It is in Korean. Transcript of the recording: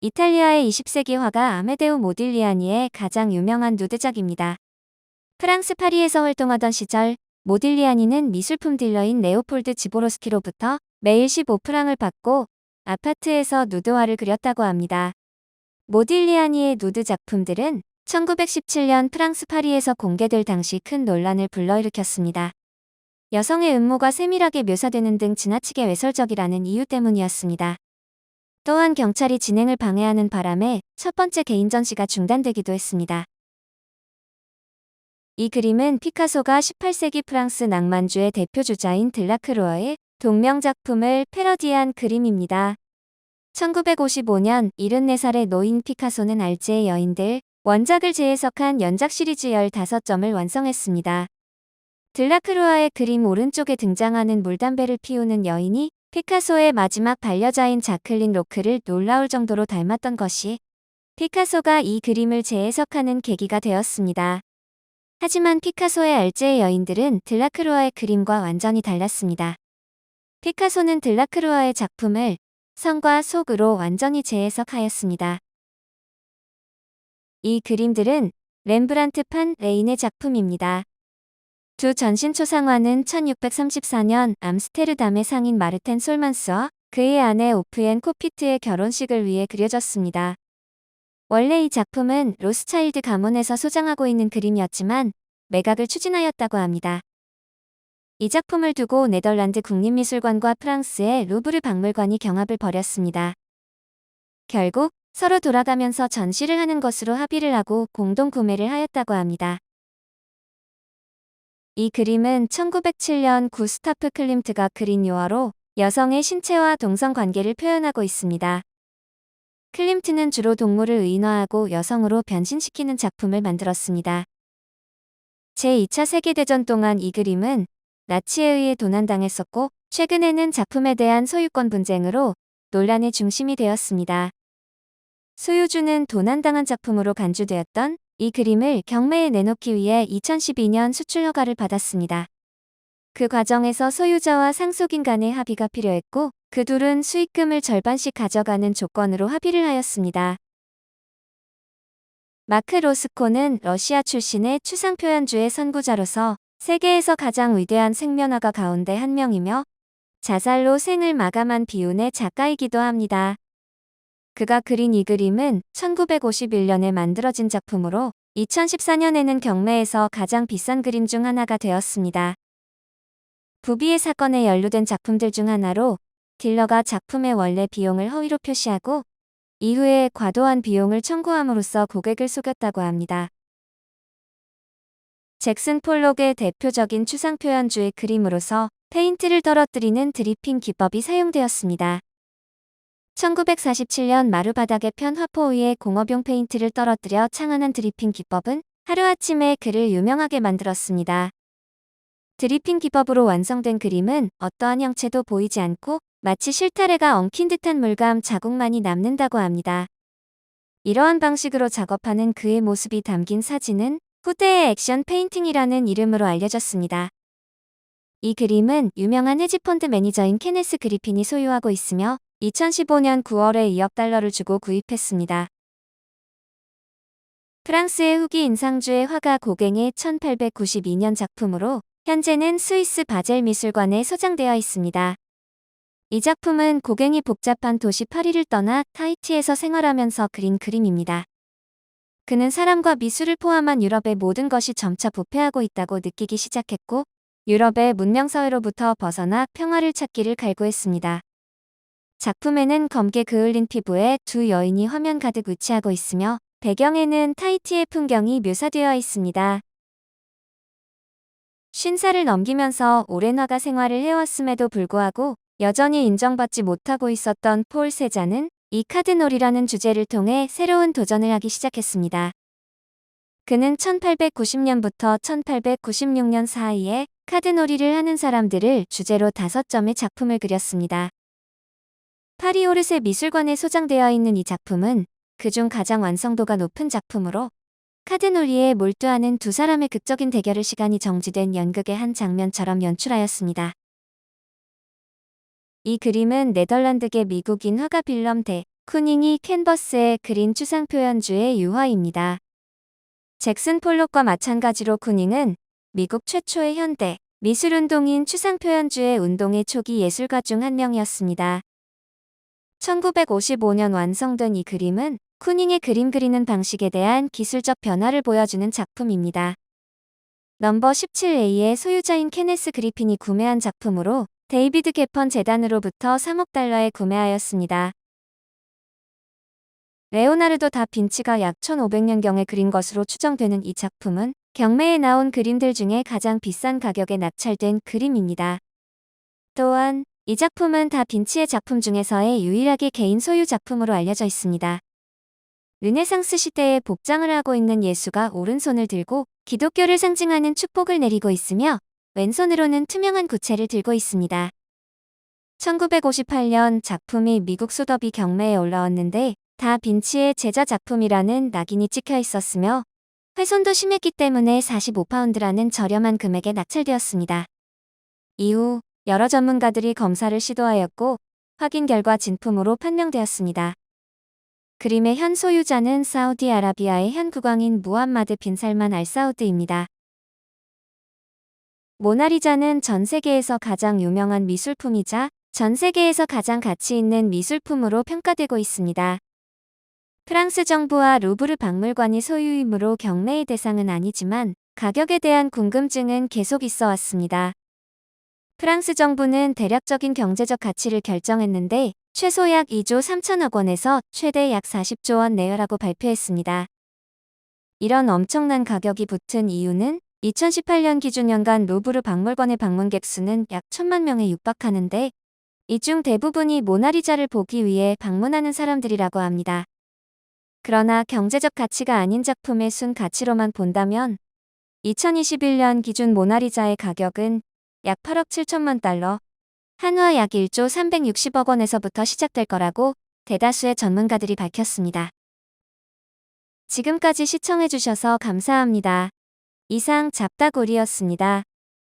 이탈리아의 20세기 화가 아메데우 모딜리아니의 가장 유명한 누드작입니다. 프랑스 파리에서 활동하던 시절 모딜리아니는 미술품 딜러인 레오폴드 지보로스키로부터 매일 15프랑을 받고 아파트에서 누드화를 그렸다고 합니다. 모딜리아니의 누드 작품들은 1917년 프랑스 파리에서 공개될 당시 큰 논란을 불러일으켰습니다. 여성의 음모가 세밀하게 묘사되는 등 지나치게 외설적이라는 이유 때문이었습니다. 또한 경찰이 진행을 방해하는 바람에 첫 번째 개인 전시가 중단되기도 했습니다. 이 그림은 피카소가 18세기 프랑스 낭만주의 대표주자인 들라크루어의 동명작품을 패러디한 그림입니다. 1955년 74살의 노인 피카소는 알제의 여인들 원작을 재해석한 연작 시리즈 15점을 완성했습니다. 들라크루아의 그림 오른쪽에 등장하는 물담배를 피우는 여인이 피카소의 마지막 반려자인 자클린 로크를 놀라울 정도로 닮았던 것이 피카소가 이 그림을 재해석하는 계기가 되었습니다. 하지만 피카소의 알제의 여인들은 들라크루아의 그림과 완전히 달랐습니다. 피카소는 들라크루아의 작품을 성과 속으로 완전히 재해석하였습니다. 이 그림들은 렘브란트 판 레인의 작품입니다. 두 전신 초상화는 1634년 암스테르담의 상인 마르텐 솔만스와 그의 아내 오프엔 코피트의 결혼식을 위해 그려졌습니다. 원래 이 작품은 로스차일드 가문에서 소장하고 있는 그림이었지만 매각을 추진하였다고 합니다. 이 작품을 두고 네덜란드 국립미술관과 프랑스의 루브르 박물관이 경합을 벌였습니다. 결국 서로 돌아가면서 전시를 하는 것으로 합의를 하고 공동 구매를 하였다고 합니다. 이 그림은 1907년 구스타프 클림트가 그린 유화로 여성의 신체와 동성 관계를 표현하고 있습니다. 클림트는 주로 동물을 의인화하고 여성으로 변신시키는 작품을 만들었습니다. 제2차 세계대전 동안 이 그림은 나치에 의해 도난당했었고 최근에는 작품에 대한 소유권 분쟁으로 논란의 중심이 되었습니다. 소유주는 도난당한 작품으로 간주되었던 이 그림을 경매에 내놓기 위해 2012년 수출 허가를 받았습니다. 그 과정에서 소유자와 상속인 간의 합의가 필요했고 그 둘은 수익금을 절반씩 가져가는 조건으로 합의를 하였습니다. 마크 로스코는 러시아 출신의 추상표현주의 선구자로서 세계에서 가장 위대한 생명화가 가운데 한 명이며 자살로 생을 마감한 비운의 작가이기도 합니다. 그가 그린 이 그림은 1951년에 만들어진 작품으로 2014년에는 경매에서 가장 비싼 그림 중 하나가 되었습니다. 부비의 사건에 연루된 작품들 중 하나로 딜러가 작품의 원래 비용을 허위로 표시하고 이후에 과도한 비용을 청구함으로써 고객을 속였다고 합니다. 잭슨 폴록의 대표적인 추상표현주의 그림으로서 페인트를 떨어뜨리는 드리핑 기법이 사용되었습니다. 1947년 마루바닥에 편 화포 위에 공업용 페인트를 떨어뜨려 창안한 드리핑 기법은 하루아침에 그를 유명하게 만들었습니다. 드리핑 기법으로 완성된 그림은 어떠한 형체도 보이지 않고 마치 실타래가 엉킨 듯한 물감 자국만이 남는다고 합니다. 이러한 방식으로 작업하는 그의 모습이 담긴 사진은 후대의 액션 페인팅이라는 이름으로 알려졌습니다. 이 그림은 유명한 헤지펀드 매니저인 케네스 그리핀이 소유하고 있으며 2015년 9월에 2억 달러를 주고 구입했습니다. 프랑스의 후기 인상주의 화가 고갱의 1892년 작품으로 현재는 스위스 바젤 미술관에 소장되어 있습니다. 이 작품은 고갱이 복잡한 도시 파리를 떠나 타히티에서 생활하면서 그린 그림입니다. 그는 사람과 미술을 포함한 유럽의 모든 것이 점차 부패하고 있다고 느끼기 시작했고 유럽의 문명사회로부터 벗어나 평화를 찾기를 갈구했습니다. 작품에는 검게 그을린 피부에 두 여인이 화면 가득 위치하고 있으며 배경에는 타히티의 풍경이 묘사되어 있습니다. 50살을 넘기면서 오랜 화가 생활을 해왔음에도 불구하고 여전히 인정받지 못하고 있었던 폴 세자는 이 카드놀이라는 주제를 통해 새로운 도전을 하기 시작했습니다. 그는 1890년부터 1896년 사이에 카드놀이를 하는 사람들을 주제로 5점의 작품을 그렸습니다. 파리 오르세 미술관에 소장되어 있는 이 작품은 그중 가장 완성도가 높은 작품으로 카드놀이에 몰두하는 두 사람의 극적인 대결을 시간이 정지된 연극의 한 장면처럼 연출하였습니다. 이 그림은 네덜란드계 미국인 화가 빌럼 데 쿠닝이 캔버스에 그린 추상 표현주의 유화입니다. 잭슨 폴록과 마찬가지로 쿠닝은 미국 최초의 현대 미술운동인 추상 표현주의 운동의 초기 예술가 중 한 명이었습니다. 1955년 완성된 이 그림은 쿠닝의 그림 그리는 방식에 대한 기술적 변화를 보여주는 작품입니다. 넘버 17A의 소유자인 케네스 그리핀이 구매한 작품으로 데이비드 개펀 재단으로부터 3억 달러에 구매하였습니다. 레오나르도 다 빈치가 약 1500년경에 그린 것으로 추정되는 이 작품은 경매에 나온 그림들 중에 가장 비싼 가격에 낙찰된 그림입니다. 또한 이 작품은 다 빈치의 작품 중에서의 유일하게 개인 소유 작품으로 알려져 있습니다. 르네상스 시대에 복장을 하고 있는 예수가 오른손을 들고 기독교를 상징하는 축복을 내리고 있으며 왼손으로는 투명한 구체를 들고 있습니다. 1958년 작품이 미국 소더비 경매에 올라왔는데 다 빈치의 제자 작품이라는 낙인이 찍혀 있었으며 훼손도 심했기 때문에 45파운드라는 저렴한 금액에 낙찰되었습니다. 이후 여러 전문가들이 검사를 시도하였고 확인 결과 진품으로 판명되었습니다. 그림의 현 소유자는 사우디아라비아의 현 국왕인 무함마드 빈 살만 알 사우드입니다. 모나리자는 전 세계에서 가장 유명한 미술품이자 전 세계에서 가장 가치 있는 미술품으로 평가되고 있습니다. 프랑스 정부와 루브르 박물관이 소유이므로 경매의 대상은 아니지만 가격에 대한 궁금증은 계속 있어 왔습니다. 프랑스 정부는 대략적인 경제적 가치를 결정했는데 최소 약 2조 3천억 원에서 최대 약 40조 원 내외라고 발표했습니다. 이런 엄청난 가격이 붙은 이유는 2018년 기준 연간 루브르 박물관의 방문객 수는 약 1,000만 명에 육박하는데 이 중 대부분이 모나리자를 보기 위해 방문하는 사람들이라고 합니다. 그러나 경제적 가치가 아닌 작품의 순 가치로만 본다면 2021년 기준 모나리자의 가격은 약 8억 7천만 달러, 한화 약 1조 360억 원에서부터 시작될 거라고 대다수의 전문가들이 밝혔습니다. 지금까지 시청해주셔서 감사합니다. 이상 잡다구리였습니다.